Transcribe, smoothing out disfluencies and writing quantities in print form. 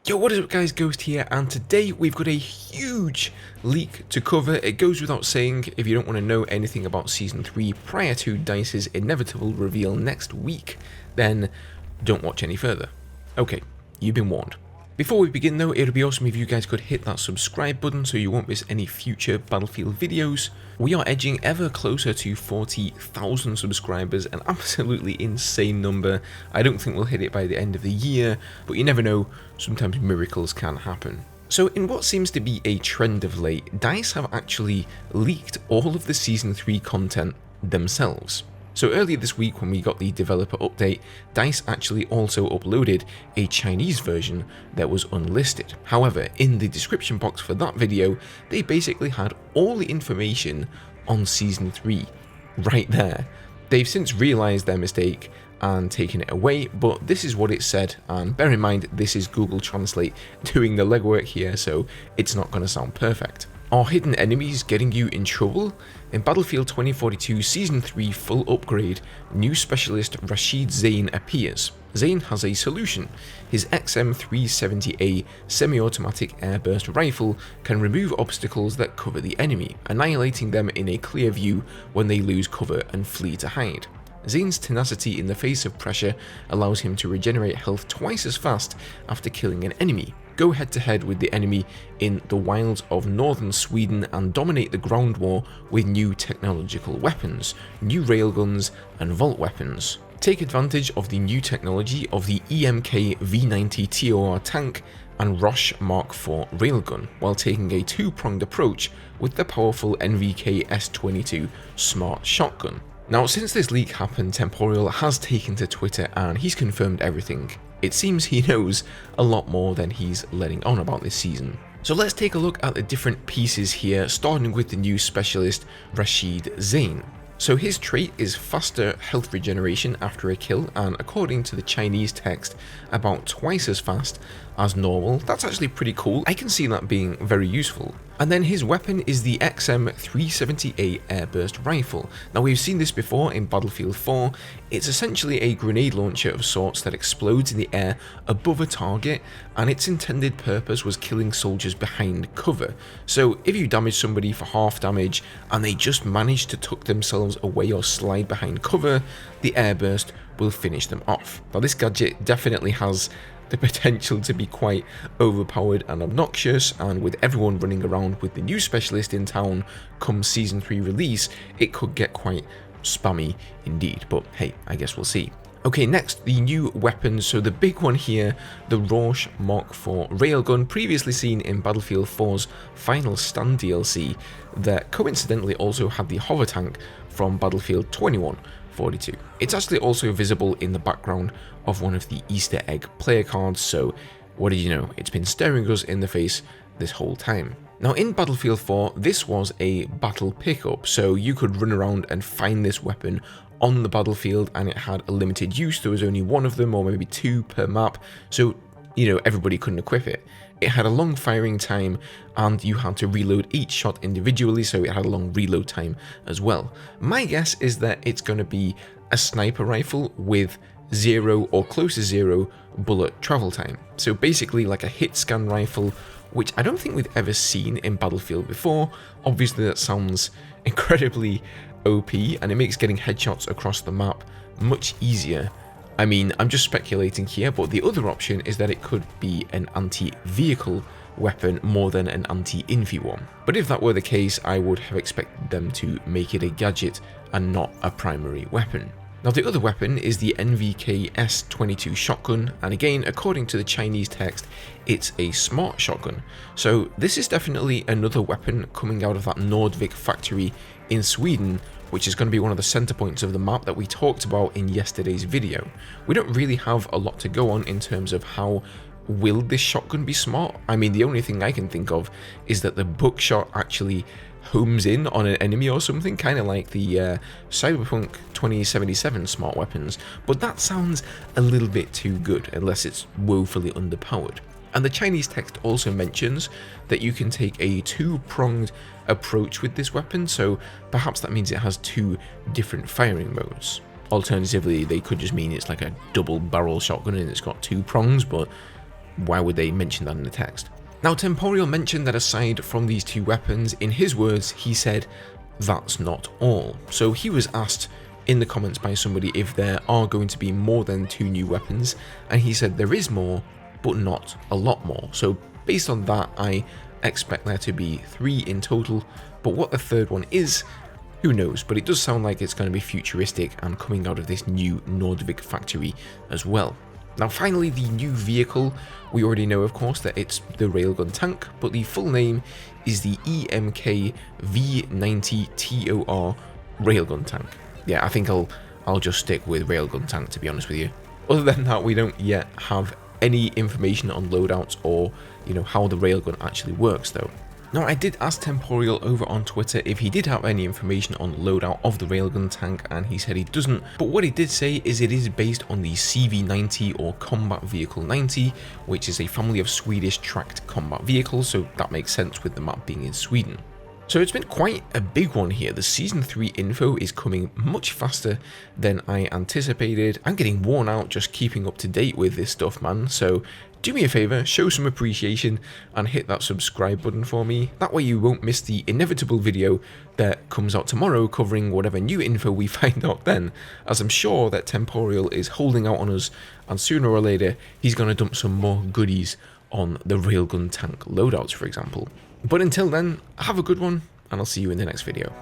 Yo, what is up guys, Ghost here, and today we've got a huge leak to cover. It goes without saying, if you don't want to know anything about Season 3 prior to DICE's inevitable reveal next week, then don't watch any further. Okay, you've been warned. Before we begin though, it would be awesome if you guys could hit that subscribe button so you won't miss any future Battlefield videos. We are edging ever closer to 40,000 subscribers, an absolutely insane number. I don't think we'll hit it by the end of the year, but you never know, sometimes miracles can happen. So in what seems to be a trend of late, DICE have actually leaked all of the Season 3 content themselves. So earlier this week when we got the developer update, DICE actually also uploaded a Chinese version that was unlisted. However, in the description box for that video, they basically had all the information on Season 3 right there. They've since realised their mistake and taken it away, but this is what it said, and bear in mind this is Google Translate doing the legwork here, so it's not going to sound perfect. Are hidden enemies getting you in trouble? In Battlefield 2042 Season 3 full upgrade, new specialist Rashid Zain appears. Zain has a solution. His XM370A semi-automatic airburst rifle can remove obstacles that cover the enemy, annihilating them in a clear view when they lose cover and flee to hide. Zain's tenacity in the face of pressure allows him to regenerate health twice as fast after killing an enemy, go head to head with the enemy in the wilds of northern Sweden, and dominate the ground war with new technological weapons, new railguns and vault weapons. Take advantage of the new technology of the EMK V90 TOR tank and Roche Mark IV railgun, while taking a two-pronged approach with the powerful NVK S22 smart shotgun. Now, since this leak happened, Temporal has taken to Twitter and he's confirmed everything. It seems he knows a lot more than he's letting on about this season. So let's take a look at the different pieces here, starting with the new specialist Rashid Zain. So his trait is faster health regeneration after a kill, and according to the Chinese text, about twice as fast as normal. That's actually pretty cool. I can see that being very useful. And then his weapon is the XM370A airburst rifle. Now, we've seen this before in Battlefield 4. It's essentially a grenade launcher of sorts that explodes in the air above a target, and its intended purpose was killing soldiers behind cover. So if you damage somebody for half damage and they just manage to tuck themselves away or slide behind cover, the airburst will finish them off. Now, this gadget definitely has the potential to be quite overpowered and obnoxious, and with everyone running around with the new specialist in town come Season 3 release, it could get quite spammy indeed, but hey, I guess we'll see. Okay, next, the new weapons. So the big one here, the Roche Mark IV railgun, previously seen in Battlefield 4's Final Stand DLC, that coincidentally also had the hover tank from Battlefield 2142. It's actually also visible in the background of one of the Easter egg player cards, so what did you know, it's been staring us in the face this whole time. Now, in Battlefield 4, this was a battle pickup, so you could run around and find this weapon on the battlefield, and it had a limited use. There was only one of them, or maybe two per map, so you know, everybody couldn't equip it. It had a long firing time, and you had to reload each shot individually, so it had a long reload time as well. My guess is that it's going to be a sniper rifle with zero or close to zero bullet travel time. So basically like a hit scan rifle, which I don't think we've ever seen in Battlefield before. Obviously that sounds incredibly OP, and it makes getting headshots across the map much easier. I mean, I'm just speculating here, but the other option is that it could be an anti-vehicle weapon more than an anti-infi one. But if that were the case, I would have expected them to make it a gadget and not a primary weapon. Now, the other weapon is the NVK S22 shotgun, and again, according to the Chinese text, it's a smart shotgun. So this is definitely another weapon coming out of that Nordvik factory in Sweden, which is going to be one of the center points of the map that we talked about in yesterday's video. We don't really have a lot to go on in terms of how will this shotgun be smart. I mean, the only thing I can think of is that the buckshot actually homes in on an enemy or something, kind of like the Cyberpunk 2077 smart weapons, but that sounds a little bit too good unless it's woefully underpowered. And the Chinese text also mentions that you can take a two-pronged approach with this weapon, so perhaps that means it has two different firing modes. Alternatively, they could just mean it's like a double barrel shotgun and it's got two prongs, but why would they mention that in the text? Now, Temporeal mentioned that aside from these 2 weapons, in his words, he said, "That's not all." So he was asked in the comments by somebody if there are going to be more than 2 new weapons, and he said there is more, but not a lot more. So based on that, I expect there to be 3 in total, but what the 3rd one is, who knows, but it does sound like it's going to be futuristic and coming out of this new Nordvik factory as well. Now finally, the new vehicle, we already know of course that it's the Railgun Tank, but the full name is the EMK V90 TOR Railgun Tank. Yeah, I think I'll just stick with Railgun Tank, to be honest with you. Other than that, we don't yet have any information on loadouts or, how the railgun actually works though. Now, I did ask Temporeal over on Twitter if he did have any information on the loadout of the Railgun Tank, and he said he doesn't, but what he did say is it is based on the CV90 or Combat Vehicle 90, which is a family of Swedish tracked combat vehicles, so that makes sense with the map being in Sweden. So it's been quite a big one here. The Season 3 info is coming much faster than I anticipated. I'm getting worn out just keeping up to date with this stuff, man. So do me a favor, show some appreciation and hit that subscribe button for me. That way you won't miss the inevitable video that comes out tomorrow covering whatever new info we find out then, as I'm sure that Temporeal is holding out on us and sooner or later he's going to dump some more goodies on the Railgun Tank loadouts, for example. But until then, have a good one, and I'll see you in the next video.